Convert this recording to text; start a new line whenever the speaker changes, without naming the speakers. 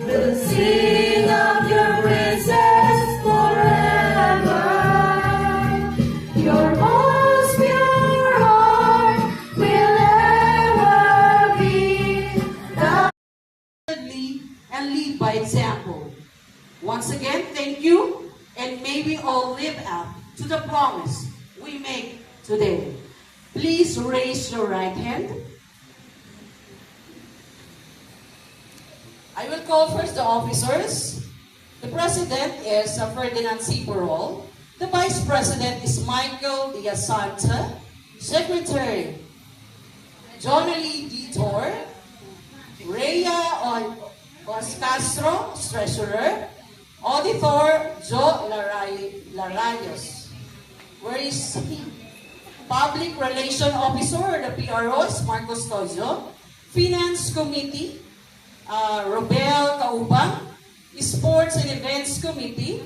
We'll sing of your praises forever. Your most pure heart will ever be
and lead by example. Once again, thank you, and may we all live up to the promise we make today. Please raise your right hand. I will call first the officers. The President is Ferdinand C. Parol. The Vice President is Michael Diazanta. Secretary, Jonalie Ditor. Rhea Castro, Treasurer. Auditor, Joe Larayos. Where is he? Public Relation Officer, the PRO is Marcos Tojo. Finance Committee, Robel Caubang. Sports and Events Committee,